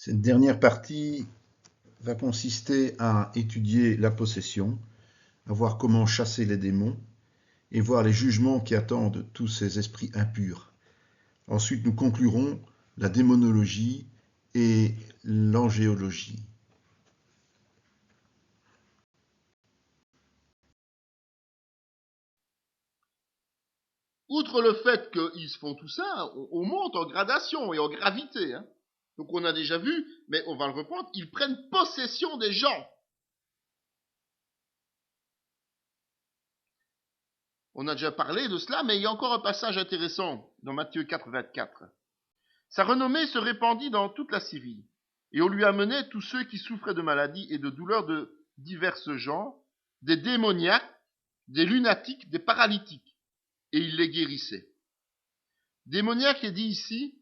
Cette dernière partie va consister à étudier la possession, à voir comment chasser les démons et voir les jugements qui attendent tous ces esprits impurs. Ensuite, nous conclurons la démonologie et l'angéologie. Outre le fait qu'ils se font tout ça, on monte en gradation et en gravité. Donc on a déjà vu, mais on va le reprendre, ils prennent possession des gens. On a déjà parlé de cela, mais il y a encore un passage intéressant dans Matthieu 4, 24. Sa renommée se répandit dans toute la Syrie, et on lui amenait tous ceux qui souffraient de maladies et de douleurs de divers genres, des démoniaques, des lunatiques, des paralytiques, et il les guérissait. Démoniaque est dit ici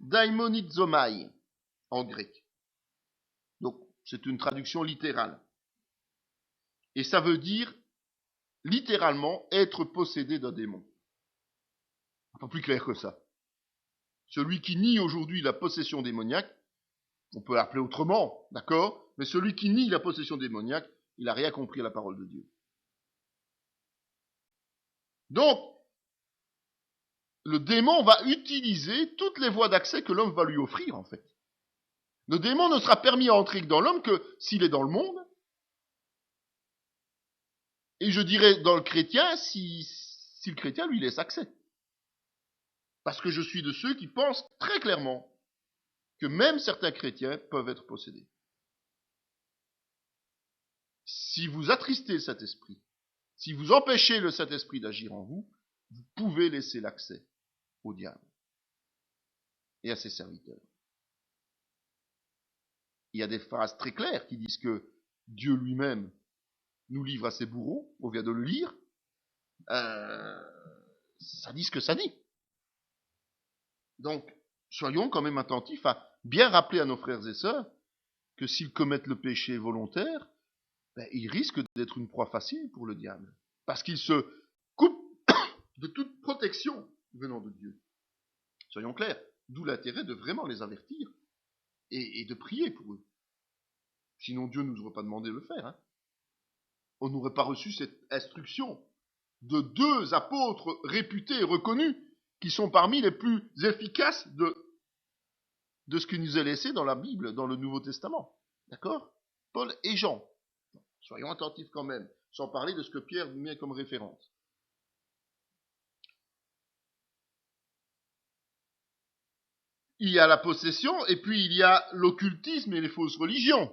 daimonitzomai en grec. Donc c'est une traduction littérale. Et ça veut dire littéralement être possédé d'un démon. Pas plus clair que ça. Celui qui nie aujourd'hui la possession démoniaque, on peut l'appeler autrement, d'accord? Mais celui qui nie la possession démoniaque, il n'a rien compris à la parole de Dieu. Donc, le démon va utiliser toutes les voies d'accès que l'homme va lui offrir, en fait. Le démon ne sera permis à entrer dans l'homme que s'il est dans le monde. Et je dirais dans le chrétien, si le chrétien lui laisse accès. Parce que je suis de ceux qui pensent très clairement que même certains chrétiens peuvent être possédés. Si vous attristez le Saint-Esprit, si vous empêchez le Saint-Esprit d'agir en vous, vous pouvez laisser l'accès au diable et à ses serviteurs. Il y a des phrases très claires qui disent que Dieu lui-même nous livre à ses bourreaux, on vient de le lire, ça dit ce que ça dit. Donc, soyons quand même attentifs à bien rappeler à nos frères et sœurs que s'ils commettent le péché volontaire, ils risquent d'être une proie facile pour le diable. Parce qu'ils se coupent de toute protection venant de Dieu. Soyons clairs, d'où l'intérêt de vraiment les avertir et de prier pour eux. Sinon Dieu ne nous aurait pas demandé de le faire. On n'aurait pas reçu cette instruction de deux apôtres réputés et reconnus qui sont parmi les plus efficaces de ce qui nous est laissé dans la Bible, dans le Nouveau Testament. D'accord? Paul et Jean. Soyons attentifs quand même, sans parler de ce que Pierre nous met comme référence. Il y a la possession, et puis il y a l'occultisme et les fausses religions.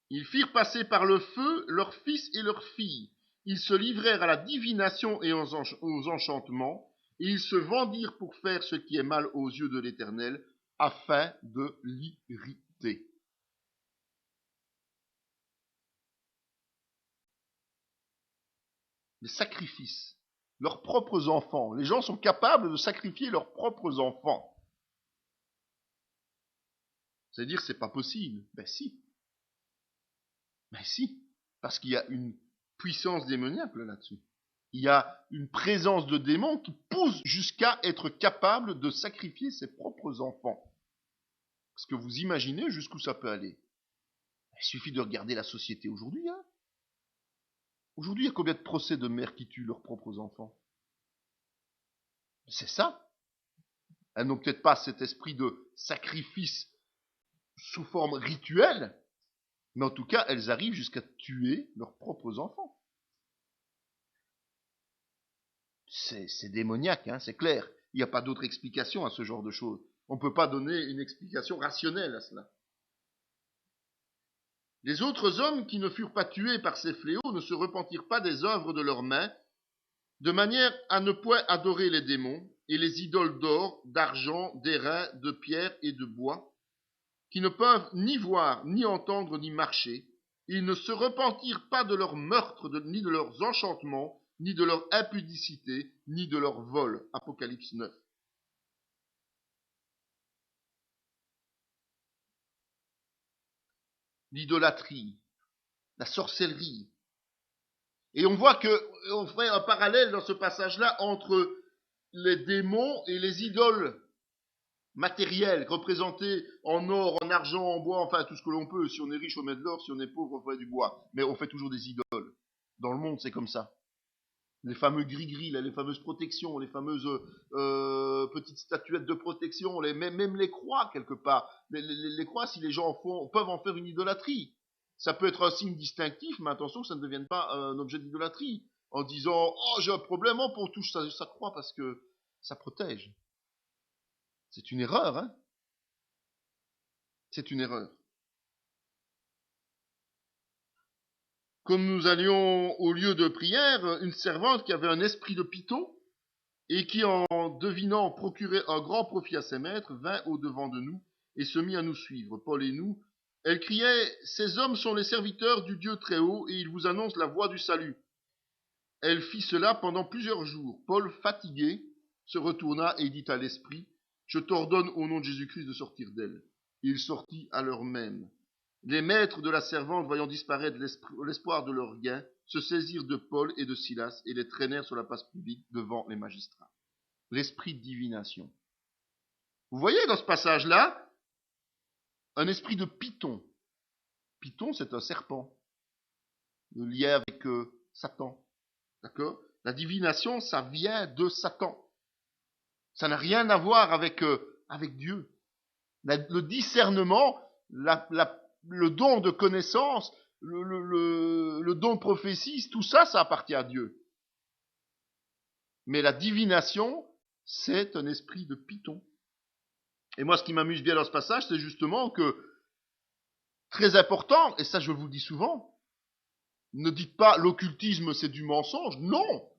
Ils firent passer par le feu leurs fils et leurs filles. Ils se livrèrent à la divination et aux enchantements, et ils se vendirent pour faire ce qui est mal aux yeux de l'Éternel, afin de l'irriter. Les sacrifices, leurs propres enfants. Les gens sont capables de sacrifier leurs propres enfants. C'est-à-dire, c'est pas possible. Ben si. Ben si. Parce qu'il y a une puissance démoniaque là-dessus. Il y a une présence de démons qui pousse jusqu'à être capable de sacrifier ses propres enfants. Est-ce que vous imaginez jusqu'où ça peut aller? Il suffit de regarder la société aujourd'hui. Aujourd'hui, il y a combien de procès de mères qui tuent leurs propres enfants? C'est ça. Elles n'ont peut-être pas cet esprit de sacrifice sous forme rituelle, mais en tout cas, elles arrivent jusqu'à tuer leurs propres enfants. C'est démoniaque, c'est clair. Il n'y a pas d'autre explication à ce genre de choses. On ne peut pas donner une explication rationnelle à cela. Les autres hommes qui ne furent pas tués par ces fléaux ne se repentirent pas des œuvres de leurs mains, de manière à ne point adorer les démons et les idoles d'or, d'argent, d'airain, de pierre et de bois, qui ne peuvent ni voir, ni entendre, ni marcher. Ils ne se repentirent pas de leurs meurtres, ni de leurs enchantements, ni de leur impudicité, ni de leur vol. Apocalypse 9. L'idolâtrie, la sorcellerie. Et on voit qu'on ferait un parallèle dans ce passage-là entre les démons et les idoles. matériel, représenté en or, en argent, en bois, enfin tout ce que l'on peut. Si on est riche, on met de l'or, si on est pauvre, on fait du bois. Mais on fait toujours des idoles. Dans le monde, c'est comme ça. Les fameux gris-gris, là, les fameuses protections, les fameuses petites statuettes de protection, même les croix, quelque part. Les croix, si les gens peuvent en faire une idolâtrie. Ça peut être un signe distinctif, mais attention que ça ne devienne pas un objet d'idolâtrie. En disant, oh, j'ai un problème, on touche sa croix parce que ça protège. C'est une erreur, hein. C'est une erreur. Comme nous allions au lieu de prière, une servante qui avait un esprit de python, et qui, en devinant procurer un grand profit à ses maîtres, vint au-devant de nous, et se mit à nous suivre, Paul et nous. Elle criait, « Ces hommes sont les serviteurs du Dieu très haut, et ils vous annoncent la voie du salut. » Elle fit cela pendant plusieurs jours. Paul, fatigué, se retourna et dit à l'esprit, « Je t'ordonne au nom de Jésus-Christ de sortir d'elle. » Et il sortit à l'heure même. Les maîtres de la servante, voyant disparaître l'espoir de leur gain, se saisirent de Paul et de Silas et les traînèrent sur la place publique devant les magistrats. L'esprit de divination. Vous voyez dans ce passage-là, un esprit de python. Python, c'est un serpent, lié avec Satan. D'accord ? La divination, ça vient de Satan. Ça n'a rien à voir avec Dieu. Le discernement, le don de connaissance, le don de prophétie, tout ça, ça appartient à Dieu. Mais la divination, c'est un esprit de python. Et moi, ce qui m'amuse bien dans ce passage, c'est justement que, très important, et ça je vous le dis souvent, ne dites pas l'occultisme c'est du mensonge. Non.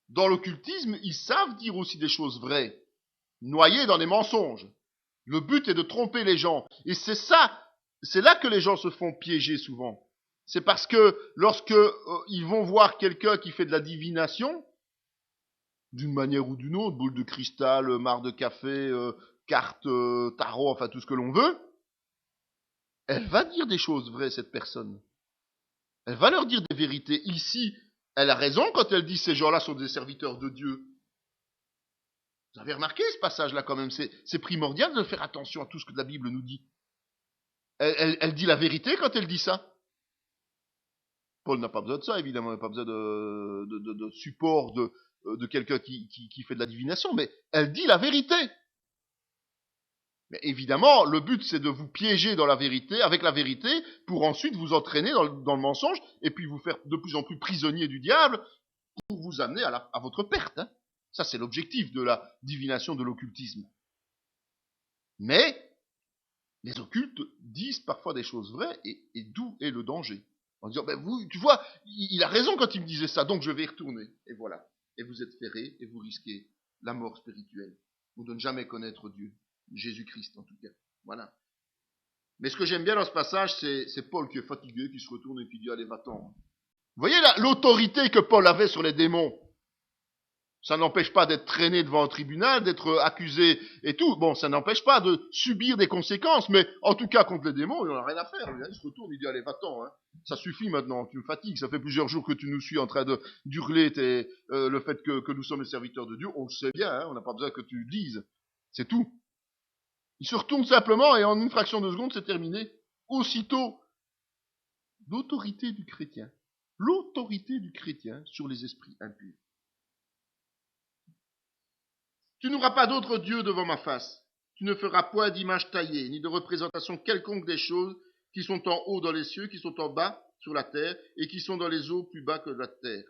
Dans l'occultisme, ils savent dire aussi des choses vraies, noyées dans des mensonges. Le but est de tromper les gens. Et c'est là que les gens se font piéger souvent. C'est parce que lorsque ils vont voir quelqu'un qui fait de la divination, d'une manière ou d'une autre, boule de cristal, marc de café, carte, tarot, enfin tout ce que l'on veut, elle va dire des choses vraies, cette personne. Elle va leur dire des vérités. Ici, elle a raison quand elle dit ces gens-là sont des serviteurs de Dieu. Vous avez remarqué ce passage-là quand même, c'est primordial de faire attention à tout ce que la Bible nous dit. Elle dit la vérité quand elle dit ça. Paul n'a pas besoin de ça, évidemment, il n'a pas besoin de support de quelqu'un qui fait de la divination, mais elle dit la vérité. Mais évidemment, le but c'est de vous piéger dans la vérité, avec la vérité, pour ensuite vous entraîner dans le mensonge, et puis vous faire de plus en plus prisonnier du diable, pour vous amener à votre perte. Hein. Ça c'est l'objectif de la divination, de l'occultisme. Mais les occultes disent parfois des choses vraies, et d'où est le danger? En disant, ben tu vois, il a raison quand il me disait ça, donc je vais y retourner. Et voilà. Et vous êtes ferré, et vous risquez la mort spirituelle, ou de ne jamais connaître Dieu. Jésus-Christ en tout cas. Voilà. Mais ce que j'aime bien dans ce passage, c'est Paul qui est fatigué, qui se retourne et qui dit, allez, va-t'en. Vous voyez l'autorité que Paul avait sur les démons. Ça n'empêche pas d'être traîné devant un tribunal, d'être accusé et tout. Bon, ça n'empêche pas de subir des conséquences, mais en tout cas, contre les démons, il n'en a rien à faire. Il se retourne, il dit, allez, va-t'en. Hein. Ça suffit maintenant, tu me fatigues. Ça fait plusieurs jours que tu nous suis en train d'hurler le fait que nous sommes les serviteurs de Dieu. On le sait bien, hein, on n'a pas besoin que tu le dises. C'est tout. Il se retourne simplement et en une fraction de seconde, c'est terminé. Aussitôt, l'autorité du chrétien. L'autorité du chrétien sur les esprits impurs. Tu n'auras pas d'autre Dieu devant ma face. Tu ne feras point d'image taillée, ni de représentation quelconque des choses qui sont en haut dans les cieux, qui sont en bas sur la terre, et qui sont dans les eaux plus bas que la terre.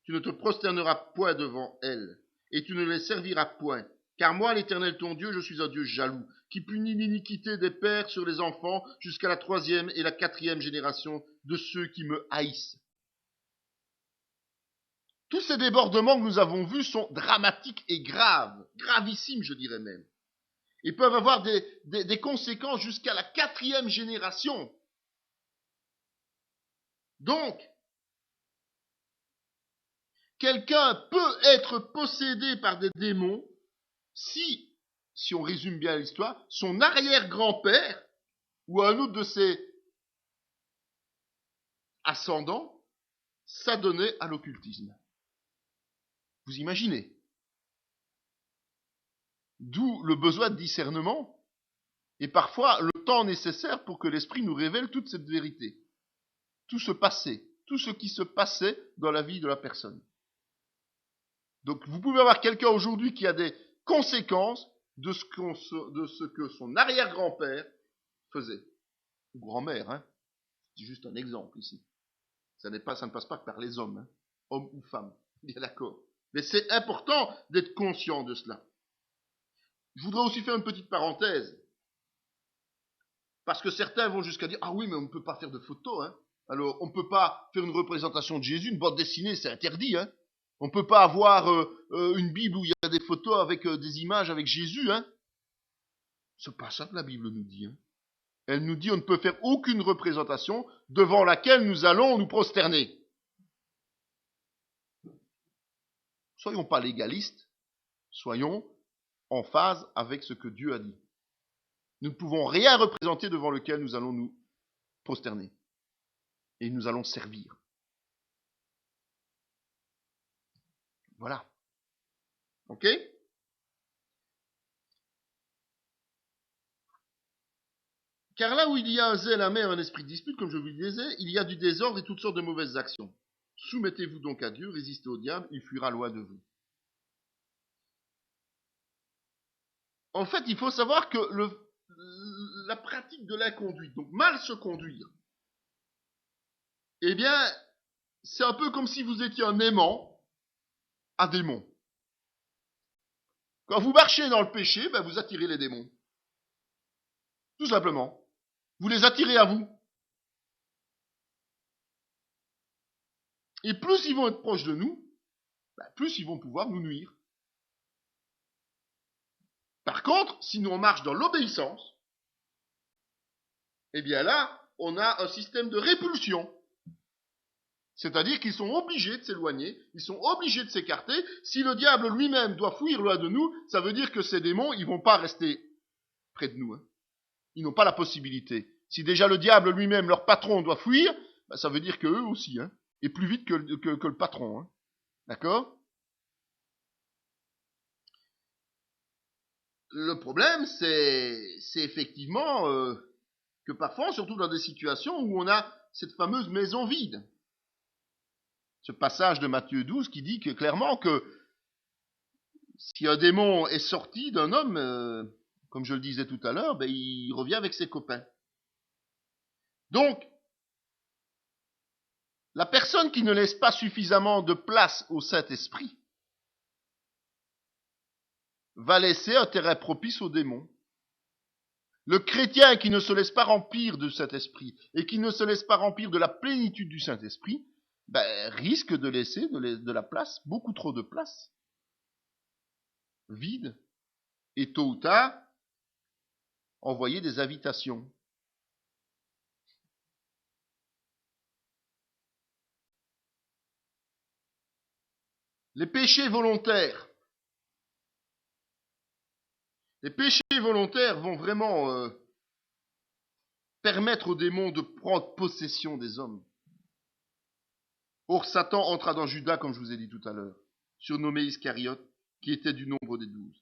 Tu ne te prosterneras point devant elles, et tu ne les serviras point. Car moi, l'Éternel ton Dieu, je suis un Dieu jaloux, qui punit l'iniquité des pères sur les enfants jusqu'à la 3e et la 4e génération de ceux qui me haïssent. Tous ces débordements que nous avons vus sont dramatiques et graves, gravissimes je dirais même. Ils peuvent avoir des conséquences jusqu'à la 4e génération. Donc, quelqu'un peut être possédé par des démons si on résume bien l'histoire, son arrière-grand-père ou un autre de ses ascendants s'adonnait à l'occultisme. Vous imaginez? D'où le besoin de discernement et parfois le temps nécessaire pour que l'Esprit nous révèle toute cette vérité. Tout ce qui se passait dans la vie de la personne. Donc vous pouvez avoir quelqu'un aujourd'hui qui a des conséquences de ce que son arrière-grand-père faisait. Ou grand-mère, hein. C'est juste un exemple ici. Ça ne passe pas que par les hommes, hein. Hommes ou femmes. Bien d'accord. Mais c'est important d'être conscient de cela. Je voudrais aussi faire une petite parenthèse. Parce que certains vont jusqu'à dire, ah oui, mais on ne peut pas faire de photos, hein. Alors, on ne peut pas faire une représentation de Jésus, une bande dessinée, c'est interdit, hein. On ne peut pas avoir une Bible où il y a des photos avec des images avec Jésus, hein. C'est pas ça que la Bible nous dit, hein. Elle nous dit on ne peut faire aucune représentation devant laquelle nous allons nous prosterner. Soyons pas légalistes, soyons en phase avec ce que Dieu a dit. Nous ne pouvons rien représenter devant lequel nous allons nous prosterner. Et nous allons servir. Voilà. Ok ? Car là où il y a un zèle amer, un esprit de dispute, comme je vous le disais, il y a du désordre et toutes sortes de mauvaises actions. Soumettez-vous donc à Dieu, résistez au diable, il fuira loin de vous. En fait, il faut savoir que la pratique de l'inconduite, donc mal se conduire, eh bien, c'est un peu comme si vous étiez un aimant à démons. Quand vous marchez dans le péché, ben vous attirez les démons. Tout simplement. Vous les attirez à vous. Et plus ils vont être proches de nous, ben plus ils vont pouvoir nous nuire. Par contre, si nous on marche dans l'obéissance, eh bien là, on a un système de répulsion. C'est-à-dire qu'ils sont obligés de s'éloigner, ils sont obligés de s'écarter. Si le diable lui-même doit fuir loin de nous, ça veut dire que ces démons, ils vont pas rester près de nous, hein. Ils n'ont pas la possibilité. Si déjà le diable lui-même, leur patron, doit fuir, ben ça veut dire que eux aussi, hein, et plus vite que le patron, hein. D'accord ? Le problème, c'est effectivement que parfois, surtout dans des situations où on a cette fameuse maison vide. Ce passage de Matthieu 12 qui dit que clairement que si un démon est sorti d'un homme, comme je le disais tout à l'heure, ben il revient avec ses copains. Donc, la personne qui ne laisse pas suffisamment de place au Saint-Esprit va laisser un terrain propice aux démons. Le chrétien qui ne se laisse pas remplir de Saint-Esprit et qui ne se laisse pas remplir de la plénitude du Saint-Esprit, ben, risque de laisser de la place, beaucoup trop de place, vide, et tôt ou tard, envoyer des invitations. Les péchés volontaires. Les péchés volontaires vont vraiment permettre aux démons de prendre possession des hommes. Or, Satan entra dans Judas, comme je vous ai dit tout à l'heure, surnommé Iscariote, qui était du nombre des 12.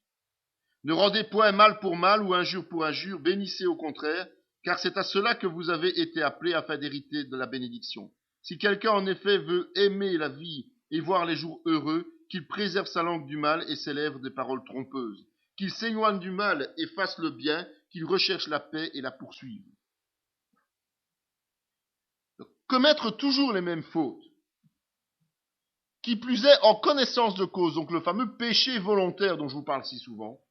Ne rendez point mal pour mal ou injure pour injure, bénissez au contraire, car c'est à cela que vous avez été appelés afin d'hériter de la bénédiction. Si quelqu'un en effet veut aimer la vie et voir les jours heureux, qu'il préserve sa langue du mal et ses lèvres des paroles trompeuses, qu'il s'éloigne du mal et fasse le bien, qu'il recherche la paix et la poursuive. Donc, commettre toujours les mêmes fautes, qui plus est en connaissance de cause, donc le fameux péché volontaire dont je vous parle si souvent,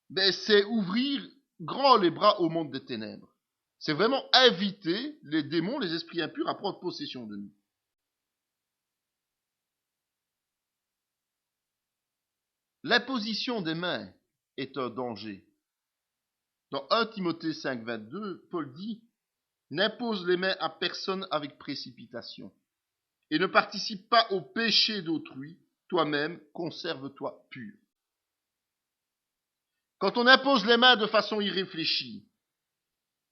ben c'est ouvrir grand les bras au monde des ténèbres. C'est vraiment inviter les démons, les esprits impurs à prendre possession de nous. L'imposition des mains est un danger. Dans 1 Timothée 5, 22, Paul dit « N'impose les mains à personne avec précipitation, et ne participe pas au péché d'autrui, toi-même conserve-toi pur. » Quand on impose les mains de façon irréfléchie,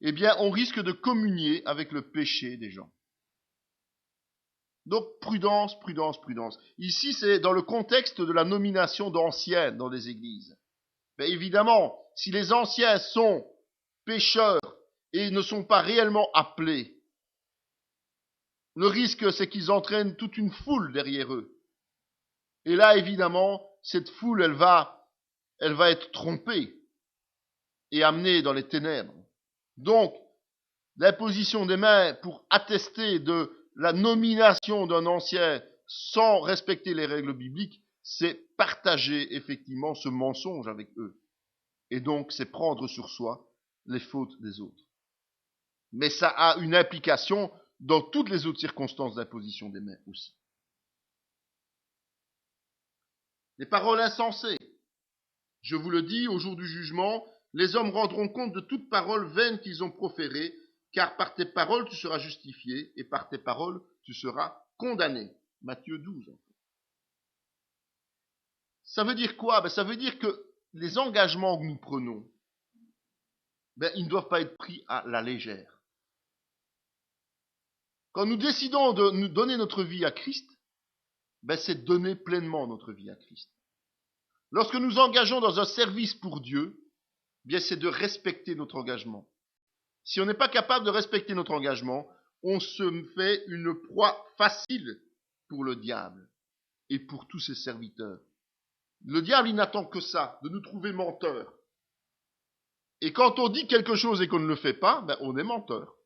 eh bien, on risque de communier avec le péché des gens. Donc, prudence, prudence, prudence. Ici, c'est dans le contexte de la nomination d'anciens dans les églises. Ben évidemment, si les anciens sont pécheurs et ne sont pas réellement appelés, le risque, c'est qu'ils entraînent toute une foule derrière eux. Et là, évidemment, cette foule, elle va être trompée et amenée dans les ténèbres. Donc, l'imposition des mains pour attester de la nomination d'un ancien sans respecter les règles bibliques, c'est partager effectivement ce mensonge avec eux. Et donc, c'est prendre sur soi les fautes des autres. Mais ça a une implication dans toutes les autres circonstances d'imposition des mains aussi. Les paroles insensées. Je vous le dis, au jour du jugement, les hommes rendront compte de toute parole vaine qu'ils ont proférée, car par tes paroles tu seras justifié, et par tes paroles tu seras condamné. Matthieu 12. Ça veut dire quoi? Ça veut dire que les engagements que nous prenons, ils ne doivent pas être pris à la légère. Quand nous décidons de nous donner notre vie à Christ, c'est donner pleinement notre vie à Christ. Lorsque nous engageons dans un service pour Dieu, c'est de respecter notre engagement. Si on n'est pas capable de respecter notre engagement, on se fait une proie facile pour le diable et pour tous ses serviteurs. Le diable, il n'attend que ça, de nous trouver menteurs. Et quand on dit quelque chose et qu'on ne le fait pas, on est menteur.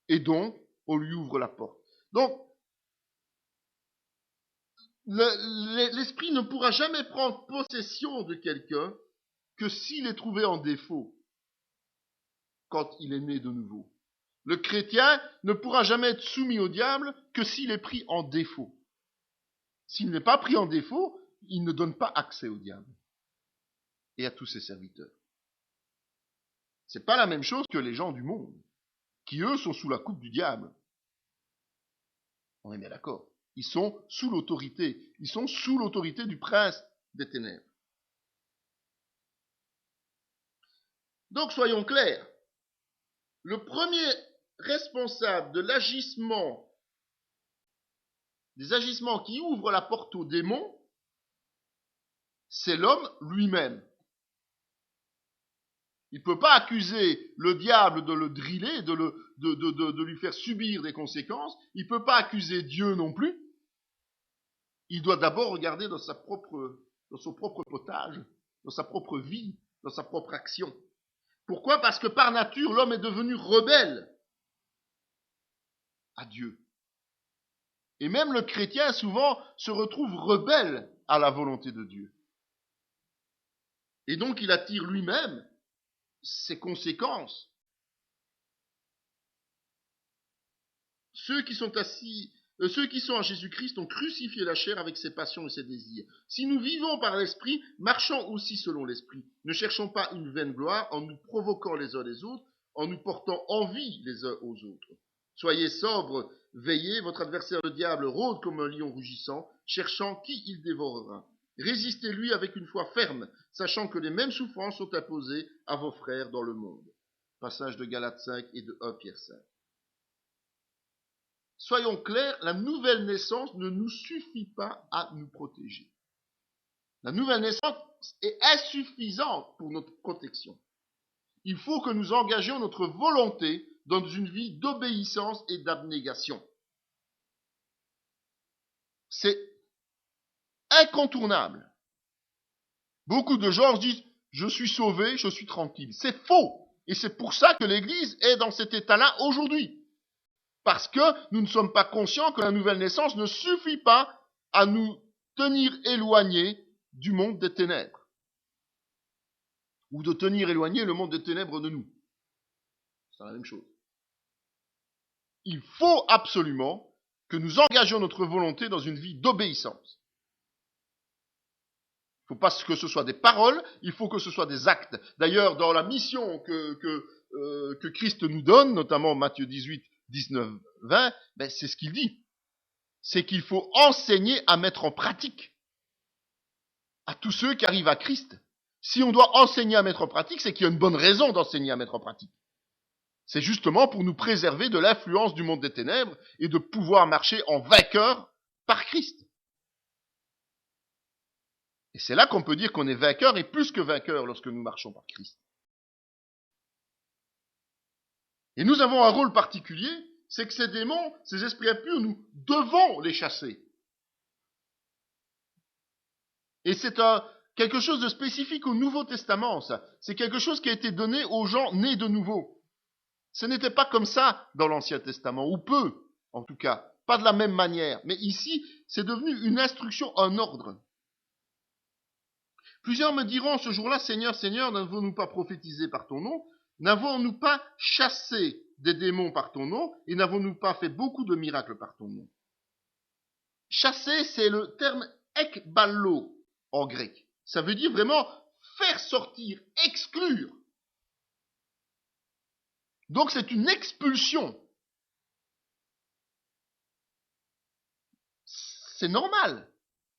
Et donc, on lui ouvre la porte. Donc, l'esprit ne pourra jamais prendre possession de quelqu'un que s'il est trouvé en défaut quand il est né de nouveau. Le chrétien ne pourra jamais être soumis au diable que s'il est pris en défaut. S'il n'est pas pris en défaut, il ne donne pas accès au diable et à tous ses serviteurs. C'est pas la même chose que les gens du monde, qui eux sont sous la coupe du diable. On est bien d'accord. Ils sont sous l'autorité. Ils sont sous l'autorité du prince des ténèbres. Donc soyons clairs. Le premier responsable de l'agissement, des agissements qui ouvrent la porte aux démons, c'est l'homme lui-même. Il ne peut pas accuser le diable de le driller, de lui faire subir des conséquences. Il ne peut pas accuser Dieu non plus. Il doit d'abord regarder dans son propre potage, dans sa propre vie, dans sa propre action. Pourquoi? Parce que par nature, l'homme est devenu rebelle à Dieu. Et même le chrétien, souvent, se retrouve rebelle à la volonté de Dieu. Et donc, il attire lui-même ses conséquences. Ceux qui sont en Jésus-Christ ont crucifié la chair avec ses passions et ses désirs. Si nous vivons par l'Esprit, marchons aussi selon l'Esprit. Ne cherchons pas une vaine gloire en nous provoquant les uns les autres, en nous portant envie les uns aux autres. Soyez sobres, veillez, votre adversaire le diable rôde comme un lion rugissant, cherchant qui il dévorera. Résistez-lui avec une foi ferme, sachant que les mêmes souffrances sont imposées à vos frères dans le monde. Passage de Galates 5 et de 1 Pierre 5. Soyons clairs, la nouvelle naissance ne nous suffit pas à nous protéger. La nouvelle naissance est insuffisante pour notre protection. Il faut que nous engagions notre volonté dans une vie d'obéissance et d'abnégation. C'est incontournable. Beaucoup de gens se disent « je suis sauvé, je suis tranquille ». C'est faux. Et c'est pour ça que l'Église est dans cet état-là aujourd'hui. Parce que nous ne sommes pas conscients que la nouvelle naissance ne suffit pas à nous tenir éloignés du monde des ténèbres. Ou de tenir éloigné le monde des ténèbres de nous. C'est la même chose. Il faut absolument que nous engagions notre volonté dans une vie d'obéissance. Il ne faut pas que ce soit des paroles, il faut que ce soit des actes. D'ailleurs, dans la mission que Christ nous donne, notamment Matthieu 18, 19, 20, c'est ce qu'il dit. C'est qu'il faut enseigner à mettre en pratique à tous ceux qui arrivent à Christ. Si on doit enseigner à mettre en pratique, c'est qu'il y a une bonne raison d'enseigner à mettre en pratique. C'est justement pour nous préserver de l'influence du monde des ténèbres et de pouvoir marcher en vainqueur par Christ. Et c'est là qu'on peut dire qu'on est vainqueur et plus que vainqueur lorsque nous marchons par Christ. Et nous avons un rôle particulier, c'est que ces démons, ces esprits impurs, nous devons les chasser. Et c'est quelque chose de spécifique au Nouveau Testament, ça. C'est quelque chose qui a été donné aux gens nés de nouveau. Ce n'était pas comme ça dans l'Ancien Testament, ou peu, en tout cas. Pas de la même manière. Mais ici, c'est devenu une instruction, un ordre. Plusieurs me diront ce jour-là, Seigneur, Seigneur, n'avons-nous pas prophétisé par ton nom? N'avons-nous pas chassé des démons par ton nom? Et n'avons-nous pas fait beaucoup de miracles par ton nom? Chasser, c'est le terme ekballo en grec. Ça veut dire vraiment faire sortir, exclure. Donc c'est une expulsion. C'est normal,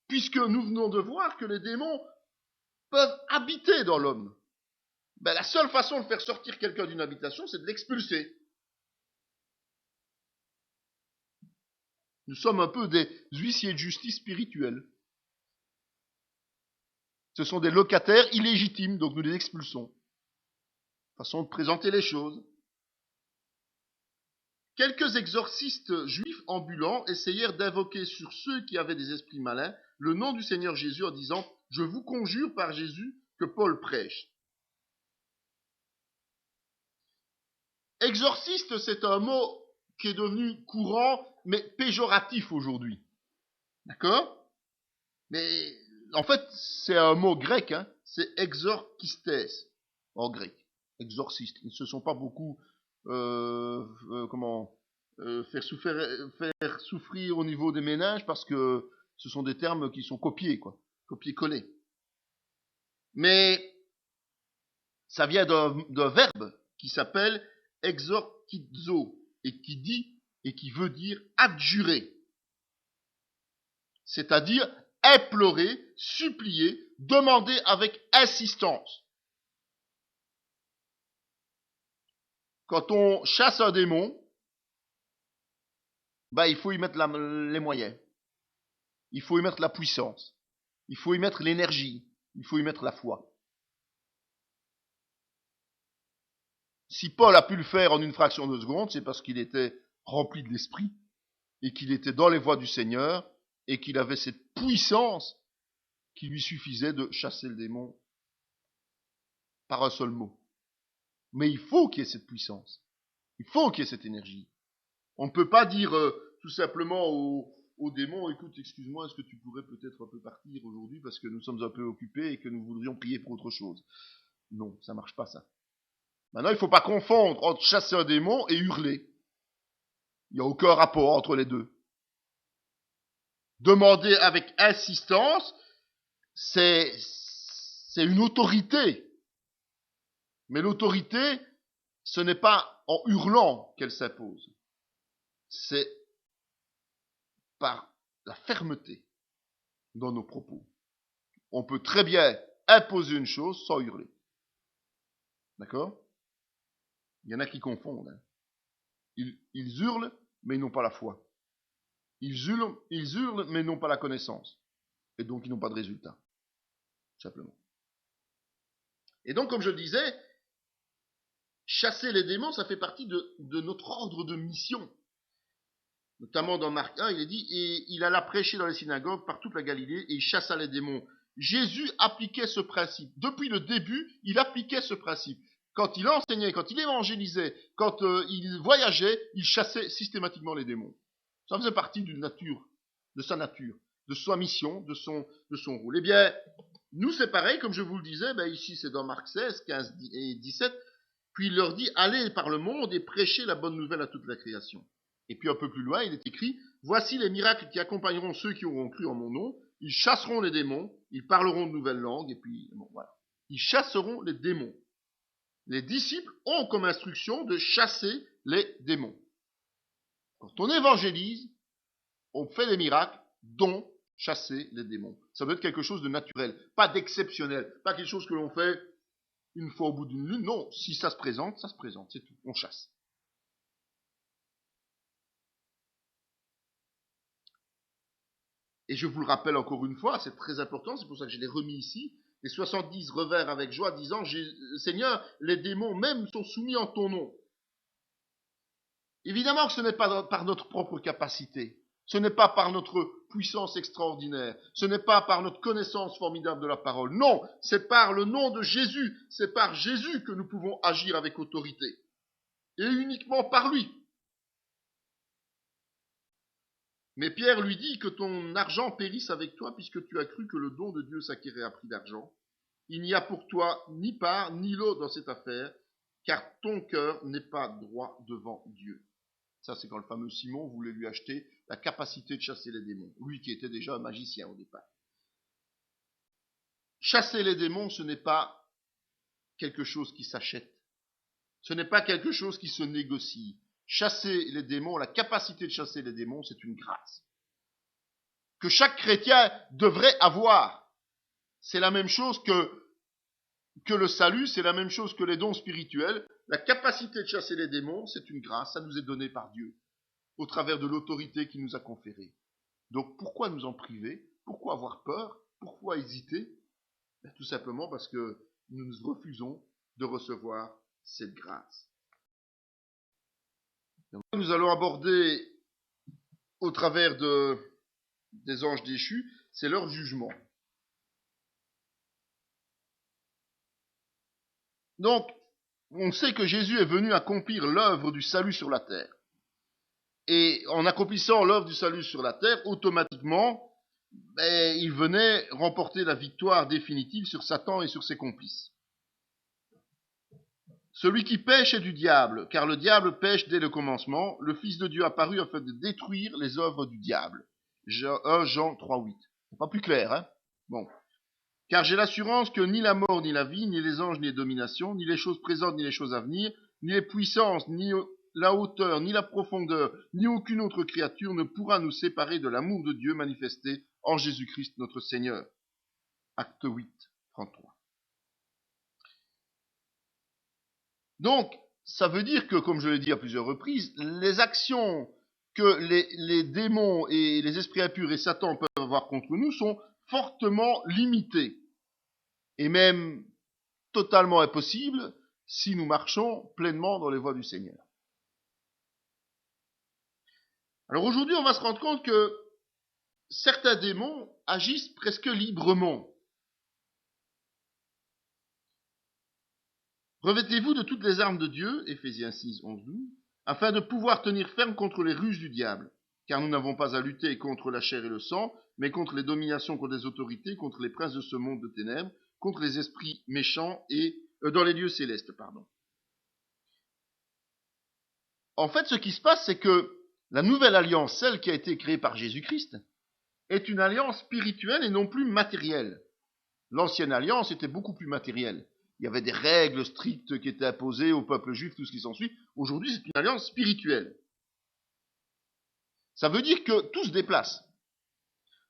puisque nous venons de voir que les démons peuvent habiter dans l'homme. La seule façon de faire sortir quelqu'un d'une habitation, c'est de l'expulser. Nous sommes un peu des huissiers de justice spirituels. Ce sont des locataires illégitimes, donc nous les expulsons. Façon de présenter les choses. Quelques exorcistes juifs ambulants essayèrent d'invoquer sur ceux qui avaient des esprits malins le nom du Seigneur Jésus en disant « Je vous conjure par Jésus que Paul prêche ». Exorciste, c'est un mot qui est devenu courant, mais péjoratif aujourd'hui. D'accord? Mais en fait, c'est un mot grec, hein, c'est exorchistes en grec. Exorciste. Ils ne se sont pas beaucoup faire souffrir au niveau des ménages parce que ce sont des termes qui sont copiés, quoi, copiés-collés. Mais ça vient d'un verbe qui s'appelle exorchizo et qui veut dire adjurer. C'est-à-dire implorer, supplier, demander avec insistance. Quand on chasse un démon, il faut y mettre les moyens. Il faut y mettre la puissance. Il faut y mettre l'énergie. Il faut y mettre la foi. Si Paul a pu le faire en une fraction de seconde, c'est parce qu'il était rempli de l'esprit et qu'il était dans les voies du Seigneur et qu'il avait cette puissance qui lui suffisait de chasser le démon par un seul mot. Mais il faut qu'il y ait cette puissance. Il faut qu'il y ait cette énergie. On ne peut pas dire tout simplement au démon, écoute, excuse-moi, est-ce que tu pourrais peut-être un peu partir aujourd'hui parce que nous sommes un peu occupés et que nous voudrions prier pour autre chose. Non, ça marche pas ça. Maintenant, il ne faut pas confondre entre chasser un démon et hurler. Il n'y a aucun rapport entre les deux. Demander avec insistance, c'est une autorité. Mais l'autorité, ce n'est pas en hurlant qu'elle s'impose. C'est par la fermeté dans nos propos. On peut très bien imposer une chose sans hurler. D'accord? Il y en a qui confondent. Hein. Ils hurlent, mais ils n'ont pas la foi. Ils hurlent, mais ils n'ont pas la connaissance. Et donc, ils n'ont pas de résultat. Simplement. Et donc, comme je le disais, chasser les démons, ça fait partie de notre ordre de mission. Notamment dans Marc 1, il est dit, et il alla prêcher dans les synagogues par toute la Galilée, et il chassa les démons. Jésus appliquait ce principe. Depuis le début, il appliquait ce principe. Quand il enseignait, quand il évangélisait, quand il voyageait, il chassait systématiquement les démons. Ça faisait partie d'une nature, de sa nature, de sa mission, de son rôle. Eh bien, nous c'est pareil, comme je vous le disais, ici c'est dans Marc 16, 15 et 17, puis il leur dit, allez par le monde et prêchez la bonne nouvelle à toute la création. Et puis un peu plus loin, il est écrit, voici les miracles qui accompagneront ceux qui auront cru en mon nom, ils chasseront les démons, ils parleront de nouvelles langues, et puis, bon, voilà. Ils chasseront les démons. Les disciples ont comme instruction de chasser les démons. Quand on évangélise, on fait des miracles, dont chasser les démons. Ça doit être quelque chose de naturel, pas d'exceptionnel, pas quelque chose que l'on fait une fois au bout d'une lune. Non, si ça se présente, c'est tout. On chasse. Et je vous le rappelle encore une fois, c'est très important, c'est pour ça que je l'ai remis ici. Les 70 revers avec joie, disant, Seigneur, les démons même sont soumis en ton nom. Évidemment que ce n'est pas par notre propre capacité. Ce n'est pas par notre puissance extraordinaire. Ce n'est pas par notre connaissance formidable de la parole. Non, c'est par le nom de Jésus. C'est par Jésus que nous pouvons agir avec autorité. Et uniquement par lui. Mais Pierre lui dit que ton argent périsse avec toi puisque tu as cru que le don de Dieu s'acquérait à prix d'argent. Il n'y a pour toi ni part ni lot dans cette affaire, car ton cœur n'est pas droit devant Dieu. Ça, c'est quand le fameux Simon voulait lui acheter la capacité de chasser les démons. Lui qui était déjà un magicien au départ. Chasser les démons, ce n'est pas quelque chose qui s'achète. Ce n'est pas quelque chose qui se négocie. Chasser les démons, la capacité de chasser les démons, c'est une grâce que chaque chrétien devrait avoir. C'est la même chose que le salut, c'est la même chose que les dons spirituels. La capacité de chasser les démons, c'est une grâce, ça nous est donné par Dieu, au travers de l'autorité qu'il nous a conférée. Donc pourquoi nous en priver? Pourquoi avoir peur? Pourquoi hésiter? Tout simplement parce que nous nous refusons de recevoir cette grâce. Nous allons aborder au travers des anges déchus, c'est leur jugement. Donc, on sait que Jésus est venu accomplir l'œuvre du salut sur la terre. Et en accomplissant l'œuvre du salut sur la terre, automatiquement, il venait remporter la victoire définitive sur Satan et sur ses complices. Celui qui pêche est du diable, car le diable pêche dès le commencement. Le Fils de Dieu apparut afin de détruire les œuvres du diable. 1 Jean 3,8. C'est pas plus clair, hein? Bon. Car j'ai l'assurance que ni la mort, ni la vie, ni les anges, ni les dominations, ni les choses présentes, ni les choses à venir, ni les puissances, ni la hauteur, ni la profondeur, ni aucune autre créature ne pourra nous séparer de l'amour de Dieu manifesté en Jésus-Christ notre Seigneur. Acte 8, 33. Donc, ça veut dire que, comme je l'ai dit à plusieurs reprises, les actions que les démons et les esprits impurs et Satan peuvent avoir contre nous sont fortement limitées et même totalement impossibles si nous marchons pleinement dans les voies du Seigneur. Alors aujourd'hui, on va se rendre compte que certains démons agissent presque librement. Revêtez-vous de toutes les armes de Dieu, Éphésiens 6, 11, 12, afin de pouvoir tenir ferme contre les ruses du diable. Car nous n'avons pas à lutter contre la chair et le sang, mais contre les dominations, contre les autorités, contre les princes de ce monde de ténèbres, contre les esprits méchants et dans les lieux célestes, pardon. En fait, ce qui se passe, c'est que la nouvelle alliance, celle qui a été créée par Jésus-Christ, est une alliance spirituelle et non plus matérielle. L'ancienne alliance était beaucoup plus matérielle. Il y avait des règles strictes qui étaient imposées au peuple juif, tout ce qui s'ensuit. Aujourd'hui, c'est une alliance spirituelle. Ça veut dire que tout se déplace.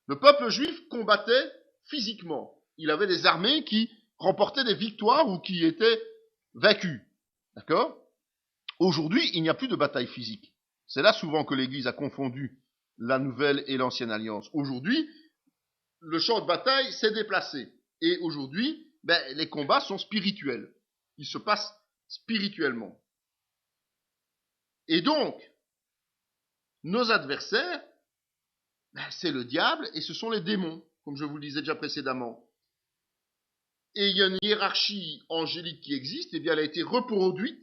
Le peuple juif combattait physiquement. Il avait des armées qui remportaient des victoires ou qui étaient vaincus. D'accord? Aujourd'hui, il n'y a plus de bataille physique. C'est là souvent que l'Église a confondu la nouvelle et l'ancienne alliance. Aujourd'hui, le champ de bataille s'est déplacé. Et aujourd'hui, les combats sont spirituels. Ils se passent spirituellement. Et donc, nos adversaires, c'est le diable et ce sont les démons, comme je vous le disais déjà précédemment. Et il y a une hiérarchie angélique qui existe, et bien elle a été reproduite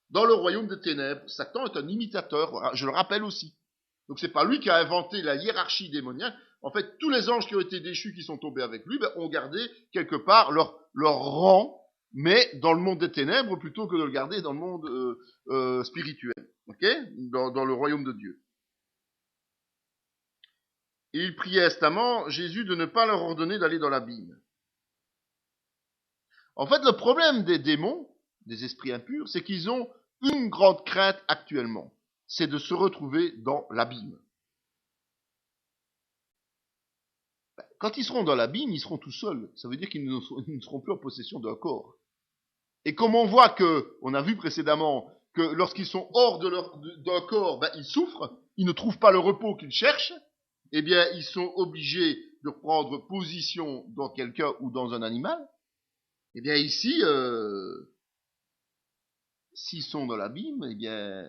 dans le royaume des ténèbres. Satan est un imitateur, je le rappelle aussi. Donc c'est pas lui qui a inventé la hiérarchie démoniaque. En fait, tous les anges qui ont été déchus, qui sont tombés avec lui, ont gardé quelque part leur rang, mais dans le monde des ténèbres, plutôt que de le garder dans le monde spirituel, dans le royaume de Dieu. Et il priait instamment Jésus de ne pas leur ordonner d'aller dans l'abîme. En fait, le problème des démons, des esprits impurs, c'est qu'ils ont une grande crainte actuellement, c'est de se retrouver dans l'abîme. Quand ils seront dans l'abîme, ils seront tout seuls. Ça veut dire qu'ils ne seront plus en possession d'un corps. Et comme on voit on a vu précédemment, que lorsqu'ils sont hors d'un corps, ils souffrent, ils ne trouvent pas le repos qu'ils cherchent, eh bien, ils sont obligés de prendre position dans quelqu'un ou dans un animal. Eh bien, ici, s'ils sont dans l'abîme, eh bien,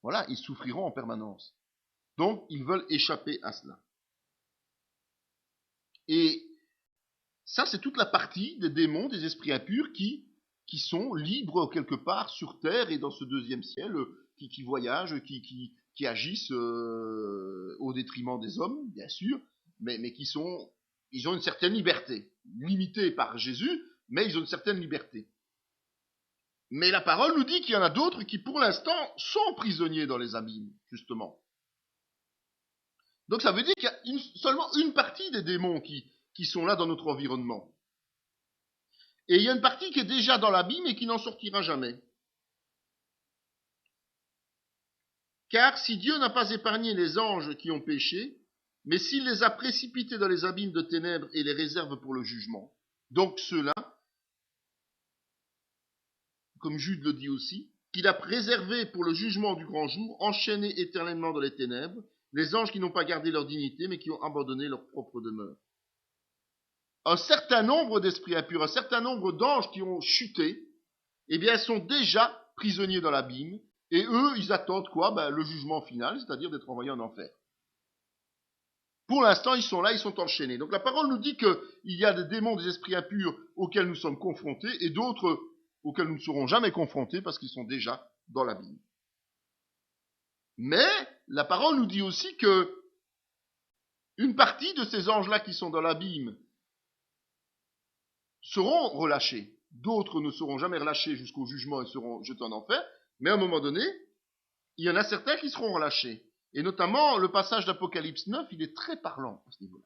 voilà, ils souffriront en permanence. Donc, ils veulent échapper à cela. Et ça, c'est toute la partie des démons, des esprits impurs qui sont libres quelque part sur terre et dans ce deuxième ciel, qui voyagent, qui agissent au détriment des hommes, bien sûr, mais ils ont une certaine liberté, limitée par Jésus, mais ils ont une certaine liberté. Mais la parole nous dit qu'il y en a d'autres qui, pour l'instant, sont prisonniers dans les abîmes, justement. Donc ça veut dire qu'il y a seulement une partie des démons qui sont là dans notre environnement. Et il y a une partie qui est déjà dans l'abîme et qui n'en sortira jamais. Car si Dieu n'a pas épargné les anges qui ont péché, mais s'il les a précipités dans les abîmes de ténèbres et les réserve pour le jugement, donc ceux-là, comme Jude le dit aussi, qu'il a préservés pour le jugement du grand jour, enchaînés éternellement dans les ténèbres, les anges qui n'ont pas gardé leur dignité, mais qui ont abandonné leur propre demeure. Un certain nombre d'esprits impurs, un certain nombre d'anges qui ont chuté, eh bien, sont déjà prisonniers dans l'abîme, et eux, ils attendent quoi? Le jugement final, c'est-à-dire d'être envoyés en enfer. Pour l'instant, ils sont là, ils sont enchaînés. Donc la parole nous dit qu'il y a des démons, des esprits impurs auxquels nous sommes confrontés, et d'autres auxquels nous ne serons jamais confrontés parce qu'ils sont déjà dans l'abîme. Mais la parole nous dit aussi que une partie de ces anges-là qui sont dans l'abîme seront relâchés. D'autres ne seront jamais relâchés jusqu'au jugement et seront jetés en enfer. Mais à un moment donné, il y en a certains qui seront relâchés. Et notamment, le passage d'Apocalypse 9, il est très parlant à ce niveau-là.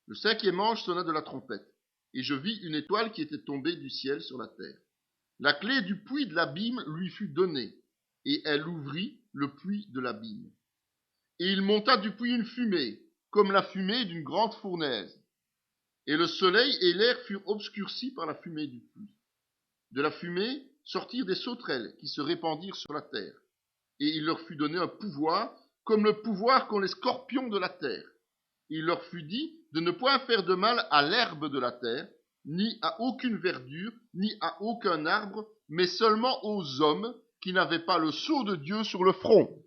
Le 5e ange sonna de la trompette, et je vis une étoile qui était tombée du ciel sur la terre. La clé du puits de l'abîme lui fut donnée, et elle ouvrit le puits de l'abîme. Et il monta du puits une fumée, comme la fumée d'une grande fournaise. Et le soleil et l'air furent obscurcis par la fumée du puits. De la fumée sortirent des sauterelles qui se répandirent sur la terre. Et il leur fut donné un pouvoir, comme le pouvoir qu'ont les scorpions de la terre. Et il leur fut dit de ne point faire de mal à l'herbe de la terre, ni à aucune verdure, ni à aucun arbre, mais seulement aux hommes qui n'avaient pas le sceau de Dieu sur le front.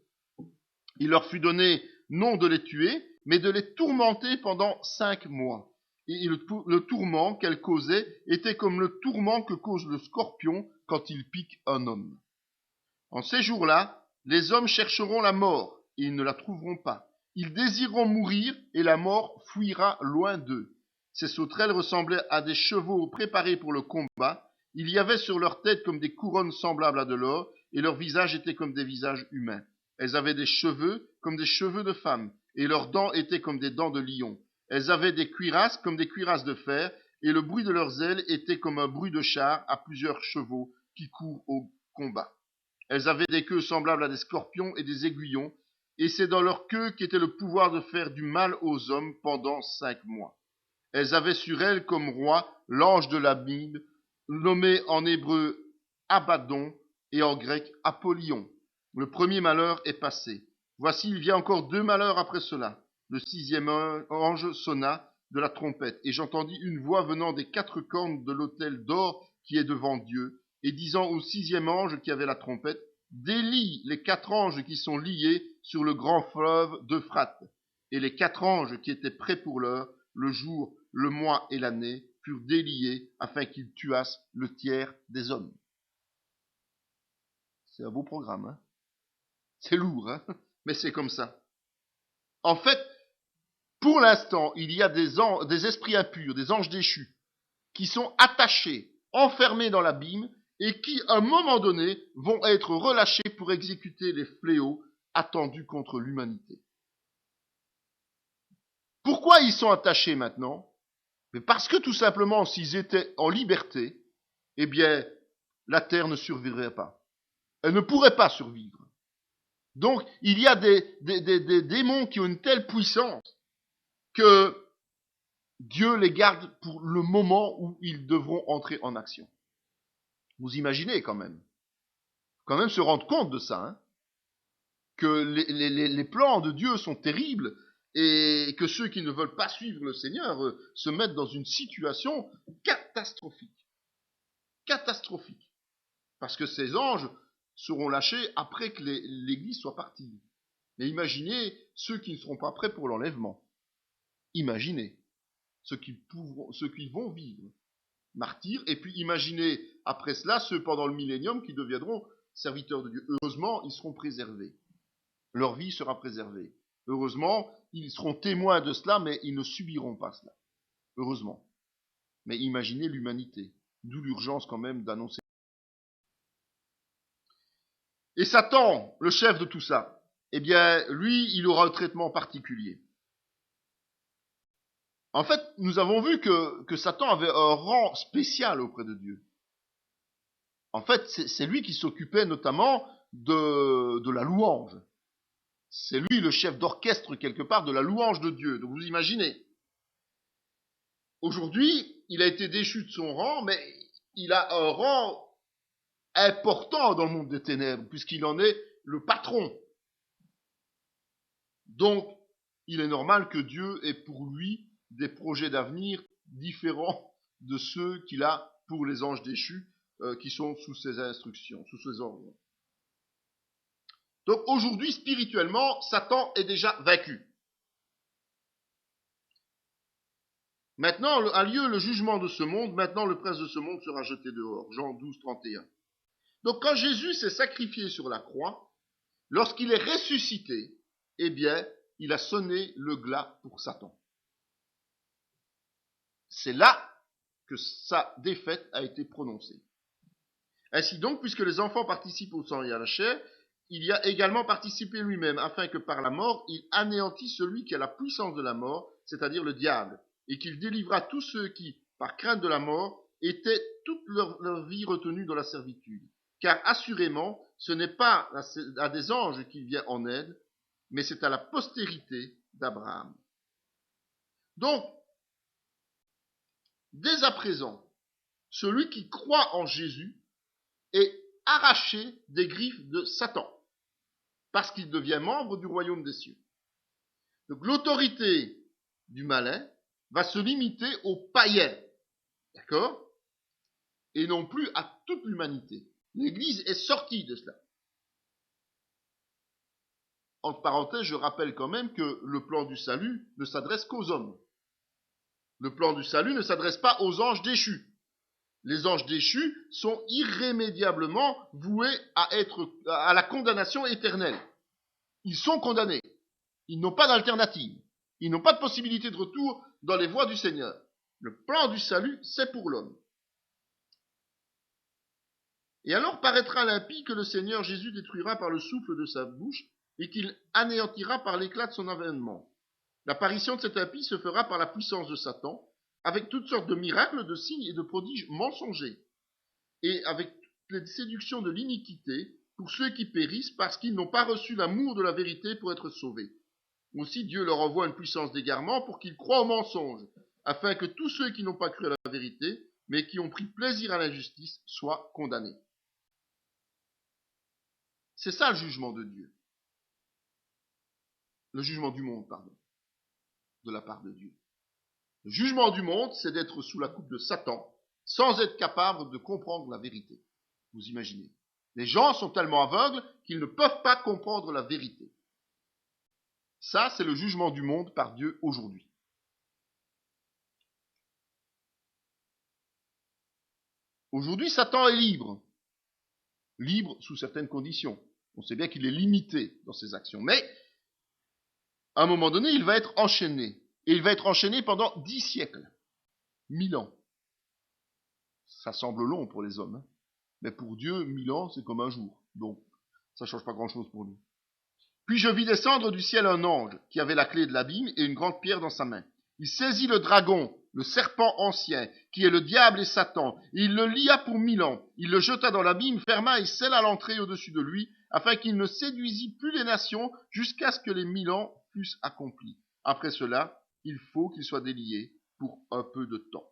Il leur fut donné non de les tuer, mais de les tourmenter pendant 5 mois. Et le tourment qu'elle causait était comme le tourment que cause le scorpion quand il pique un homme. En ces jours-là, les hommes chercheront la mort, et ils ne la trouveront pas. Ils désireront mourir, et la mort fuira loin d'eux. Ces sauterelles ressemblaient à des chevaux préparés pour le combat. Il y avait sur leur tête comme des couronnes semblables à de l'or, et leurs visages étaient comme des visages humains. Elles avaient des cheveux comme des cheveux de femmes, et leurs dents étaient comme des dents de lion. Elles avaient des cuirasses comme des cuirasses de fer, et le bruit de leurs ailes était comme un bruit de char à plusieurs chevaux qui courent au combat. Elles avaient des queues semblables à des scorpions et des aiguillons, et c'est dans leur queue qu'était le pouvoir de faire du mal aux hommes pendant 5 mois. Elles avaient sur elles comme roi l'ange de l'abîme, nommé en hébreu Abaddon et en grec Apollyon. Le premier malheur est passé. Voici, il vient encore 2 malheurs après cela. Le 6e ange sonna de la trompette, et j'entendis une voix venant des 4 cornes de l'autel d'or qui est devant Dieu, et disant au 6e ange qui avait la trompette, délie les 4 anges qui sont liés sur le grand fleuve d'Euphrate. Et les 4 anges qui étaient prêts pour l'heure, le jour, le mois et l'année, furent déliés afin qu'ils tuassent le tiers des hommes. C'est un beau programme, hein? C'est lourd, hein? Mais c'est comme ça. En fait, pour l'instant, il y a des esprits impurs, des anges déchus, qui sont attachés, enfermés dans l'abîme, et qui, à un moment donné, vont être relâchés pour exécuter les fléaux attendus contre l'humanité. Pourquoi ils sont attachés maintenant? Mais parce que tout simplement, s'ils étaient en liberté, eh bien, la terre ne survivrait pas. Elle ne pourrait pas survivre. Donc, il y a des démons qui ont une telle puissance que Dieu les garde pour le moment où ils devront entrer en action. Vous imaginez quand même se rendre compte de ça, hein? que les plans de Dieu sont terribles et que ceux qui ne veulent pas suivre le Seigneur se mettent dans une situation catastrophique. Catastrophique. Parce que ces anges seront lâchés après que l'Église soit partie. Mais imaginez ceux qui ne seront pas prêts pour l'enlèvement. Imaginez ceux qui vont vivre martyrs. Et puis imaginez après cela ceux pendant le millénium qui deviendront serviteurs de Dieu. Heureusement, ils seront préservés. Leur vie sera préservée. Heureusement, ils seront témoins de cela, mais ils ne subiront pas cela. Heureusement. Mais imaginez l'humanité. D'où l'urgence quand même d'annoncer. Et Satan, le chef de tout ça, eh bien, lui, il aura un traitement particulier. En fait, nous avons vu que Satan avait un rang spécial auprès de Dieu. En fait, c'est lui qui s'occupait notamment de la louange. C'est lui le chef d'orchestre quelque part de la louange de Dieu. Donc vous imaginez. Aujourd'hui, il a été déchu de son rang, mais il a un rang important dans le monde des ténèbres, puisqu'il en est le patron. Donc, il est normal que Dieu ait pour lui des projets d'avenir différents de ceux qu'il a pour les anges déchus qui sont sous ses instructions, sous ses ordres. Donc aujourd'hui, spirituellement, Satan est déjà vaincu. Maintenant a lieu le jugement de ce monde, maintenant le prince de ce monde sera jeté dehors. Jean 12, 31. Donc quand Jésus s'est sacrifié sur la croix, lorsqu'il est ressuscité, eh bien, il a sonné le glas pour Satan. C'est là que sa défaite a été prononcée. Ainsi donc, puisque les enfants participent au sang et à la chair, il y a également participé lui-même, afin que par la mort, il anéantisse celui qui a la puissance de la mort, c'est-à-dire le diable, et qu'il délivra tous ceux qui, par crainte de la mort, étaient toute leur vie retenus dans la servitude. Car assurément, ce n'est pas à des anges qu'il vient en aide, mais c'est à la postérité d'Abraham. Donc, dès à présent, celui qui croit en Jésus est arraché des griffes de Satan, parce qu'il devient membre du royaume des cieux. Donc l'autorité du malin va se limiter aux païens, d'accord? Et non plus à toute l'humanité. L'Église est sortie de cela. Entre parenthèses, je rappelle quand même que le plan du salut ne s'adresse qu'aux hommes. Le plan du salut ne s'adresse pas aux anges déchus. Les anges déchus sont irrémédiablement voués à la condamnation éternelle. Ils sont condamnés. Ils n'ont pas d'alternative. Ils n'ont pas de possibilité de retour dans les voies du Seigneur. Le plan du salut, c'est pour l'homme. Et alors paraîtra l'impie que le Seigneur Jésus détruira par le souffle de sa bouche et qu'il anéantira par l'éclat de son avènement. L'apparition de cet impie se fera par la puissance de Satan, avec toutes sortes de miracles, de signes et de prodiges mensongers, et avec les séductions de l'iniquité pour ceux qui périssent parce qu'ils n'ont pas reçu l'amour de la vérité pour être sauvés. Aussi Dieu leur envoie une puissance d'égarement pour qu'ils croient au mensonge, afin que tous ceux qui n'ont pas cru à la vérité, mais qui ont pris plaisir à l'injustice, soient condamnés. C'est ça le jugement de Dieu. Le jugement du monde, pardon, de la part de Dieu. Le jugement du monde, c'est d'être sous la coupe de Satan, sans être capable de comprendre la vérité. Vous imaginez. Les gens sont tellement aveugles qu'ils ne peuvent pas comprendre la vérité. Ça, c'est le jugement du monde par Dieu aujourd'hui. Aujourd'hui, Satan est libre. Libre sous certaines conditions. On sait bien qu'il est limité dans ses actions. Mais, à un moment donné, il va être enchaîné. Et il va être enchaîné pendant 10 siècles. 1000 ans. Ça semble long pour les hommes. Hein. Mais pour Dieu, 1000 ans, c'est comme un jour. Donc, ça ne change pas grand-chose pour lui. Puis je vis descendre du ciel un ange qui avait la clé de l'abîme et une grande pierre dans sa main. Il saisit le dragon, le serpent ancien, qui est le diable et Satan, et il le lia pour 1000 ans. Il le jeta dans l'abîme, ferma et scella l'entrée au-dessus de lui, afin qu'il ne séduisît plus les nations jusqu'à ce que les 1000 ans fussent accomplis. Après cela, il faut qu'il soit délié pour un peu de temps.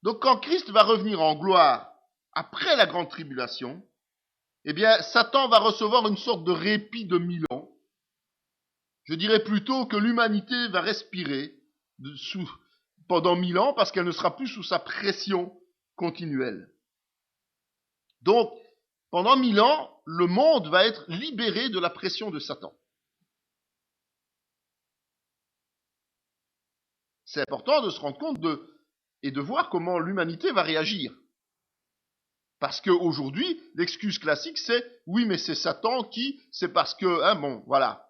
Donc quand Christ va revenir en gloire après la grande tribulation, eh bien, Satan va recevoir une sorte de répit de 1000 ans. Je dirais plutôt que l'humanité va respirer pendant 1000 ans parce qu'elle ne sera plus sous sa pression continuelle. Donc, pendant 1000 ans, le monde va être libéré de la pression de Satan. C'est important de se rendre compte et de voir comment l'humanité va réagir. Parce qu'aujourd'hui, l'excuse classique, c'est « oui, mais c'est Satan qui, c'est parce que, hein, bon, voilà ».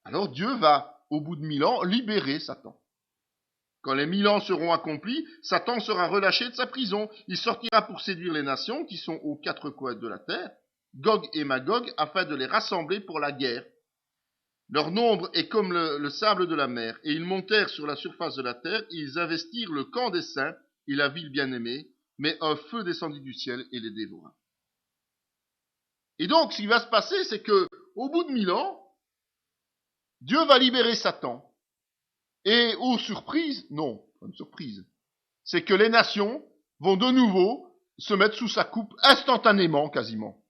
Alors Dieu va, au bout de 1000 ans, libérer Satan. Quand les 1000 ans seront accomplis, Satan sera relâché de sa prison. Il sortira pour séduire les nations qui sont aux quatre coins de la terre, Gog et Magog, afin de les rassembler pour la guerre. Leur nombre est comme le sable de la mer, et ils montèrent sur la surface de la terre, et ils investirent le camp des saints et la ville bien-aimée, mais un feu descendit du ciel et les dévora. Et donc, ce qui va se passer, c'est que, au bout de 1000 ans, Dieu va libérer Satan. Et aux surprises, non, pas une surprise, c'est que les nations vont de nouveau se mettre sous sa coupe instantanément, quasiment.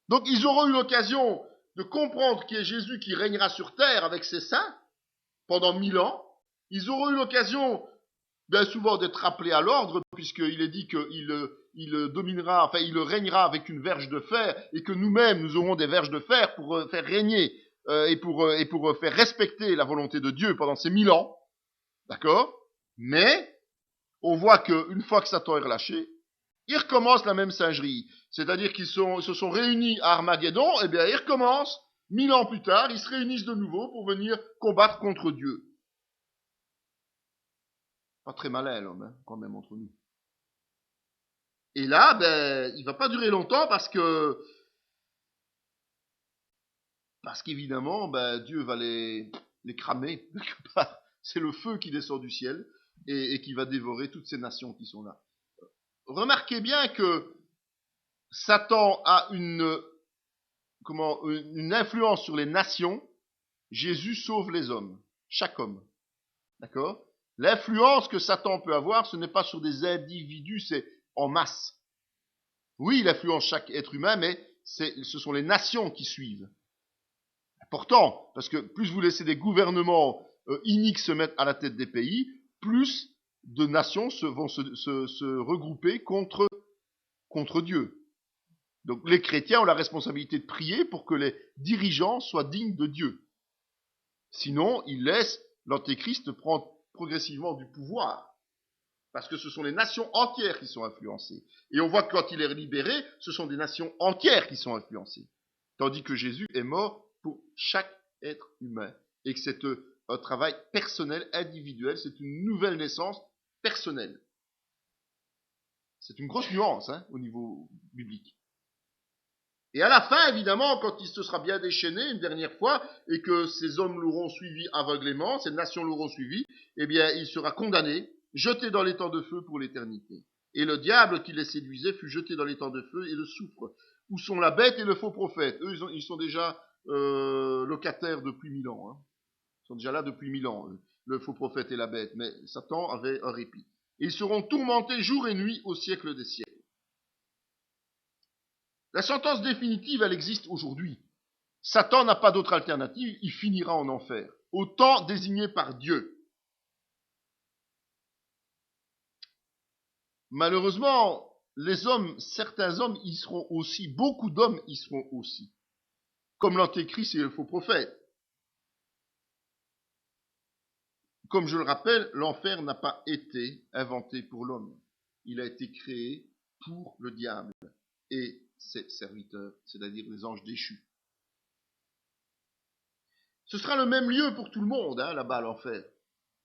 Donc, ils auront eu l'occasion de comprendre qu'il y a Jésus qui régnera sur terre avec ses saints pendant 1000 ans. Ils auront eu l'occasion, bien souvent, d'être rappelés à l'ordre, puisqu'il est dit qu'il dominera, enfin, il régnera avec une verge de fer, et que nous-mêmes, nous aurons des verges de fer pour faire régner et pour faire respecter la volonté de Dieu pendant ces 1000 ans. D'accord? Mais, on voit qu'une fois que Satan est relâché, ils recommencent la même singerie. C'est-à-dire qu'ils se sont réunis à Armageddon, et bien ils recommencent, 1000 ans plus tard, ils se réunissent de nouveau pour venir combattre contre Dieu. Pas très malin l'homme, hein, quand même, entre nous. Et là, ben, il va pas durer longtemps parce qu'évidemment, ben, Dieu va les cramer, quelque part. C'est le feu qui descend du ciel et qui va dévorer toutes ces nations qui sont là. Remarquez bien que Satan a une influence sur les nations. Jésus sauve les hommes, chaque homme. D'accord? L'influence que Satan peut avoir, ce n'est pas sur des individus, c'est en masse. Oui, il influence chaque être humain, mais ce sont les nations qui suivent. Important, parce que plus vous laissez des gouvernements iniques se mettre à la tête des pays, plus de nations vont se regrouper contre Dieu. Donc les chrétiens ont la responsabilité de prier pour que les dirigeants soient dignes de Dieu. Sinon, ils laissent l'antéchrist prendre progressivement du pouvoir. Parce que ce sont les nations entières qui sont influencées. Et on voit que quand il est libéré, ce sont des nations entières qui sont influencées. Tandis que Jésus est mort pour chaque être humain. Et que c'est un travail personnel, individuel, c'est une nouvelle naissance personnelle. C'est une grosse nuance hein, au niveau biblique. Et à la fin, évidemment, quand il se sera bien déchaîné une dernière fois, et que ces hommes l'auront suivi aveuglément, ces nations l'auront suivi, eh bien, il sera condamné, jeté dans les temps de feu pour l'éternité. Et le diable qui les séduisait fut jeté dans les temps de feu et de soufre, où sont la bête et le faux prophète. Eux, ils sont déjà locataires depuis 1000 ans. Hein. Ils sont déjà là depuis 1000 ans, le faux prophète et la bête. Mais Satan avait un répit. Et ils seront tourmentés jour et nuit au siècle des siècles. La sentence définitive, elle existe aujourd'hui. Satan n'a pas d'autre alternative, il finira en enfer, au temps désigné par Dieu. Malheureusement, les hommes, certains hommes y seront aussi, beaucoup d'hommes y seront aussi, comme l'antéchrist et le faux prophète. Comme je le rappelle, l'enfer n'a pas été inventé pour l'homme. Il a été créé pour le diable et ses serviteurs, c'est-à-dire les anges déchus. Ce sera le même lieu pour tout le monde, hein, là-bas, l'enfer.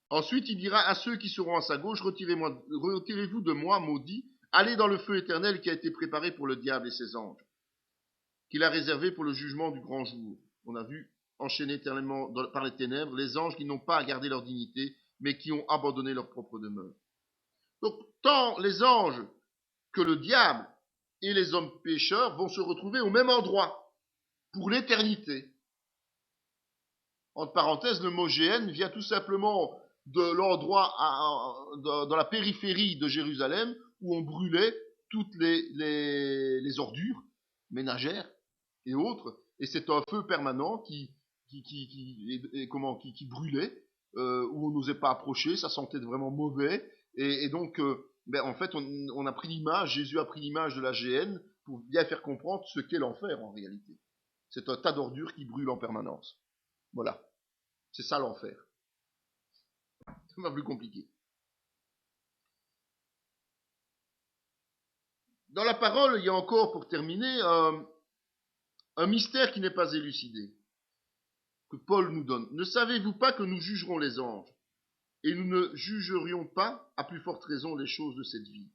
Ensuite, il dira à ceux qui seront à sa gauche, retirez-vous de moi, maudits, allez dans le feu éternel qui a été préparé pour le diable et ses anges, qu'il a réservé pour le jugement du grand jour. On a vu enchaîner éternellement par les ténèbres les anges qui n'ont pas à garder leur dignité, mais qui ont abandonné leur propre demeure. Donc, tant les anges que le diable et les hommes pécheurs vont se retrouver au même endroit, pour l'éternité. Entre parenthèses, le mot Géhenne vient tout simplement de l'endroit dans la périphérie de Jérusalem où on brûlait toutes les ordures ménagères et autres. Et c'est un feu permanent qui brûlait, où on n'osait pas approcher, ça sentait vraiment mauvais. Et donc, en fait, on a pris l'image, Jésus a pris l'image de la géhenne pour bien faire comprendre ce qu'est l'enfer en réalité. C'est un tas d'ordures qui brûlent en permanence. Voilà. C'est ça l'enfer. C'est pas plus compliqué. Dans la parole, il y a encore, pour terminer, un mystère qui n'est pas élucidé, que Paul nous donne. Ne savez-vous pas que nous jugerons les anges, et nous ne jugerions pas, à plus forte raison, les choses de cette vie?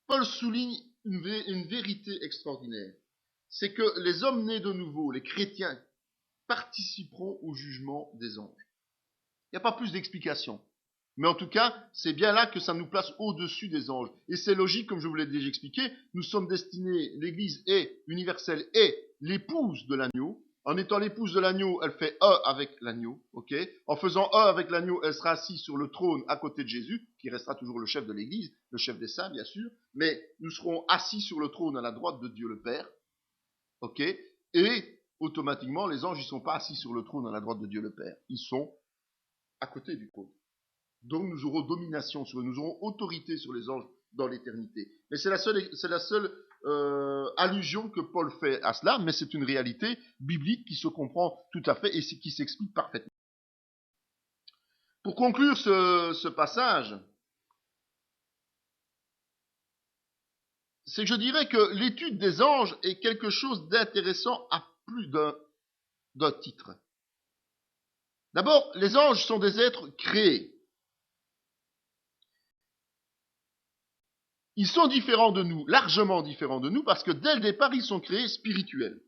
Paul souligne une vérité extraordinaire. C'est que les hommes nés de nouveau, les chrétiens, participeront au jugement des anges. Il n'y a pas plus d'explication. Mais en tout cas, c'est bien là que ça nous place au-dessus des anges. Et c'est logique, comme je vous l'ai déjà expliqué, nous sommes destinés, l'Église est universelle, est l'épouse de l'agneau. En étant l'épouse de l'agneau, elle fait un avec l'agneau, ok? En faisant un avec l'agneau, elle sera assise sur le trône à côté de Jésus, qui restera toujours le chef de l'Église, le chef des saints, bien sûr. Mais nous serons assis sur le trône à la droite de Dieu le Père, ok? Et automatiquement, les anges, ils ne sont pas assis sur le trône à la droite de Dieu le Père. Ils sont à côté du trône. Donc nous aurons domination sur eux, nous aurons autorité sur les anges dans l'éternité. Mais c'est la seule allusion que Paul fait à cela, mais c'est une réalité biblique qui se comprend tout à fait et qui s'explique parfaitement. Pour conclure ce passage, c'est que je dirais que l'étude des anges est quelque chose d'intéressant à plus d'un titre. D'abord, les anges sont des êtres créés. Ils sont différents de nous, largement différents de nous, parce que dès le départ, ils sont créés spirituels.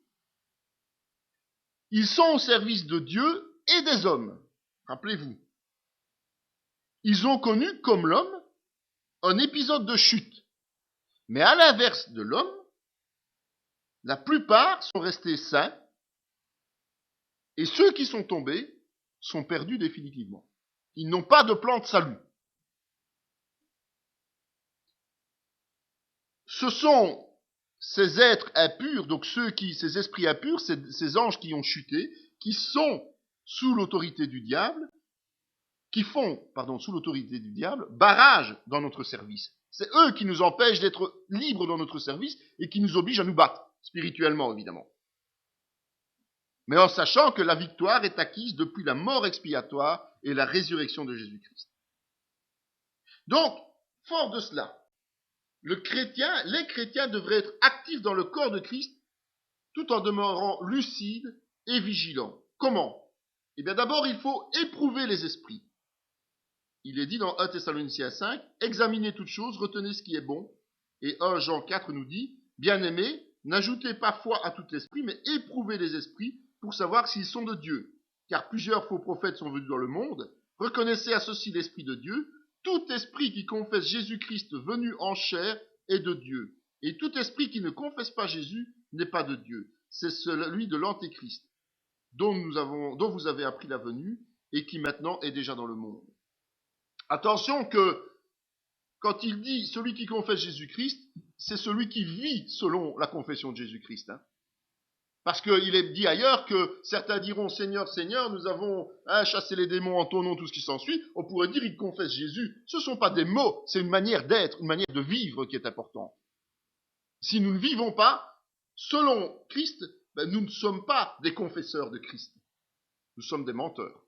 Ils sont au service de Dieu et des hommes. Rappelez-vous. Ils ont connu, comme l'homme, un épisode de chute. Mais à l'inverse de l'homme, la plupart sont restés sains, et ceux qui sont tombés sont perdus définitivement. Ils n'ont pas de plan de salut. Ce sont ces êtres impurs, donc ces esprits impurs, ces anges qui ont chuté, qui sont sous l'autorité du diable, sous l'autorité du diable, barrage dans notre service. C'est eux qui nous empêchent d'être libres dans notre service et qui nous obligent à nous battre, spirituellement évidemment. Mais en sachant que la victoire est acquise depuis la mort expiatoire et la résurrection de Jésus-Christ. Donc, fort de cela, les chrétiens devraient être actifs dans le corps de Christ tout en demeurant lucides et vigilants. Comment? Eh bien d'abord, il faut éprouver les esprits. Il est dit dans 1 Thessaloniciens 5, examinez toutes choses, retenez ce qui est bon. Et 1 Jean 4 nous dit, bien-aimés, n'ajoutez pas foi à tout esprit, mais éprouvez les esprits pour savoir s'ils sont de Dieu. Car plusieurs faux prophètes sont venus dans le monde. Reconnaissez à ceci l'Esprit de Dieu. Tout esprit qui confesse Jésus-Christ venu en chair est de Dieu. Et tout esprit qui ne confesse pas Jésus n'est pas de Dieu. C'est celui de l'Antéchrist, dont vous avez appris la venue et qui maintenant est déjà dans le monde. Attention que, quand il dit celui qui confesse Jésus-Christ, c'est celui qui vit selon la confession de Jésus-Christ. Parce qu'il est dit ailleurs que certains diront Seigneur, Seigneur, nous avons chassé les démons en ton nom, tout ce qui s'ensuit. On pourrait dire ils confessent Jésus. Ce ne sont pas des mots, c'est une manière d'être, une manière de vivre qui est importante. Si nous ne vivons pas selon Christ, nous ne sommes pas des confesseurs de Christ. Nous sommes des menteurs.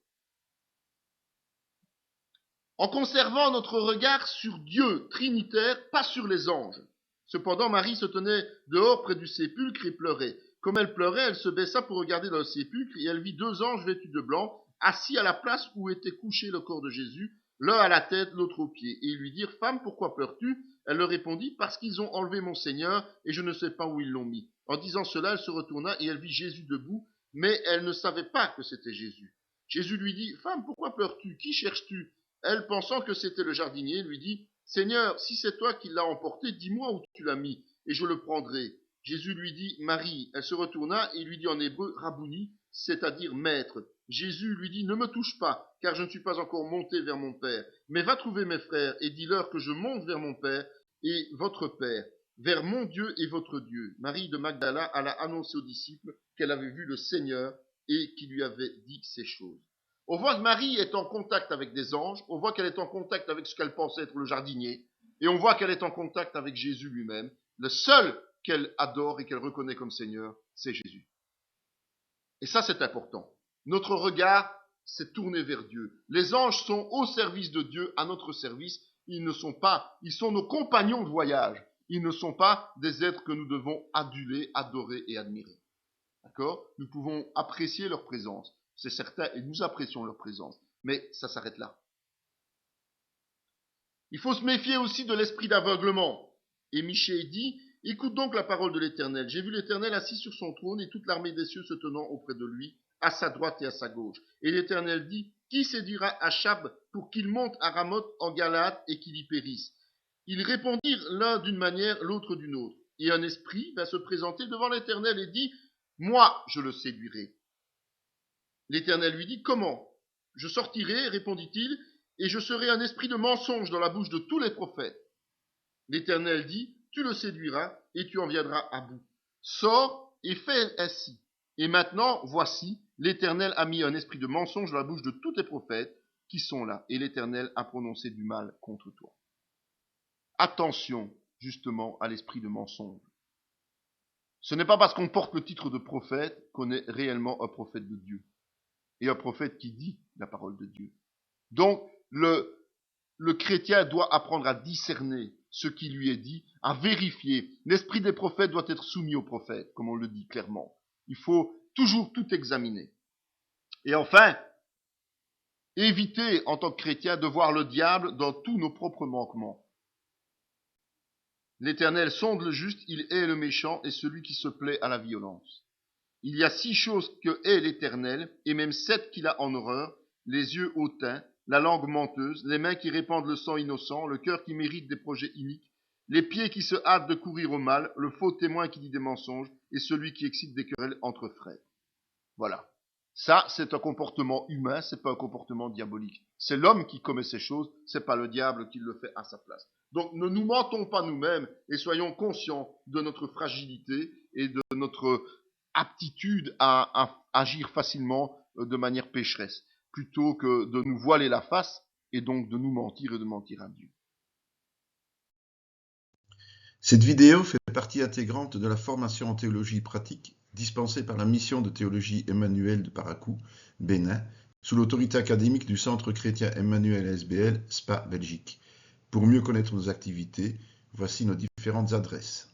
En conservant notre regard sur Dieu trinitaire, pas sur les anges. Cependant, Marie se tenait dehors près du sépulcre et pleurait. Comme elle pleurait, elle se baissa pour regarder dans le sépulcre et elle vit deux anges vêtus de blanc, assis à la place où était couché le corps de Jésus, l'un à la tête, l'autre aux pieds. Et ils lui dirent, Femme, pourquoi pleures-tu? Elle leur répondit, Parce qu'ils ont enlevé mon Seigneur et je ne sais pas où ils l'ont mis. En disant cela, elle se retourna et elle vit Jésus debout, mais elle ne savait pas que c'était Jésus. Jésus lui dit, Femme, pourquoi pleures-tu? Qui cherches-tu? Elle, pensant que c'était le jardinier, lui dit, Seigneur, si c'est toi qui l'as emporté, dis-moi où tu l'as mis, et je le prendrai. Jésus lui dit, Marie. Elle se retourna et lui dit en hébreu, Rabouni, c'est-à-dire maître. Jésus lui dit, ne me touche pas, car je ne suis pas encore monté vers mon Père, mais va trouver mes frères et dis-leur que je monte vers mon Père et votre Père, vers mon Dieu et votre Dieu. Marie de Magdala alla annoncer aux disciples qu'elle avait vu le Seigneur et qu'il lui avait dit ces choses. On voit que Marie est en contact avec des anges, on voit qu'elle est en contact avec ce qu'elle pensait être le jardinier, et on voit qu'elle est en contact avec Jésus lui-même. Le seul qu'elle adore et qu'elle reconnaît comme Seigneur, c'est Jésus. Et ça, c'est important. Notre regard s'est tourné vers Dieu. Les anges sont au service de Dieu, à notre service. Ils sont nos compagnons de voyage. Ils ne sont pas des êtres que nous devons aduler, adorer et admirer. D'accord ? Nous pouvons apprécier leur présence, c'est certain, et nous apprécions leur présence. Mais ça s'arrête là. Il faut se méfier aussi de l'esprit d'aveuglement. Et Michée dit, écoute donc la parole de l'Éternel. J'ai vu l'Éternel assis sur son trône et toute l'armée des cieux se tenant auprès de lui, à sa droite et à sa gauche. Et l'Éternel dit, qui séduira Achab pour qu'il monte à Ramoth en Galade et qu'il y périsse? Ils répondirent l'un d'une manière, l'autre d'une autre. Et un esprit va se présenter devant l'Éternel et dit, moi je le séduirai. L'Éternel lui dit, comment? Je sortirai, répondit-il, et je serai un esprit de mensonge dans la bouche de tous les prophètes. L'Éternel dit, tu le séduiras et tu en viendras à bout. Sors et fais ainsi. Et maintenant, voici, l'Éternel a mis un esprit de mensonge dans la bouche de tous tes prophètes qui sont là, et l'Éternel a prononcé du mal contre toi. Attention, justement, à l'esprit de mensonge. Ce n'est pas parce qu'on porte le titre de prophète qu'on est réellement un prophète de Dieu. Et un prophète qui dit la parole de Dieu. Donc, le chrétien doit apprendre à discerner ce qui lui est dit, à vérifier. L'esprit des prophètes doit être soumis aux prophètes, comme on le dit clairement. Il faut toujours tout examiner. Et enfin, éviter en tant que chrétien de voir le diable dans tous nos propres manquements. L'Éternel sonde le juste, il hait le méchant et celui qui se plaît à la violence. Il y a 6 choses que hait l'Éternel, et même 7 qu'il a en horreur, les yeux hautains, la langue menteuse, les mains qui répandent le sang innocent, le cœur qui mérite des projets iniques, les pieds qui se hâtent de courir au mal, le faux témoin qui dit des mensonges, et celui qui excite des querelles entre frères. Voilà. Ça, c'est un comportement humain, c'est pas un comportement diabolique. C'est l'homme qui commet ces choses, c'est pas le diable qui le fait à sa place. Donc, ne nous mentons pas nous-mêmes et soyons conscients de notre fragilité et de notre aptitude à agir facilement de manière pécheresse, plutôt que de nous voiler la face et donc de nous mentir et de mentir à Dieu. Cette vidéo fait partie intégrante de la formation en théologie pratique dispensée par la mission de théologie Emmanuel de Parakou, Bénin, sous l'autorité académique du Centre chrétien Emmanuel SBL, Spa, Belgique. Pour mieux connaître nos activités, voici nos différentes adresses.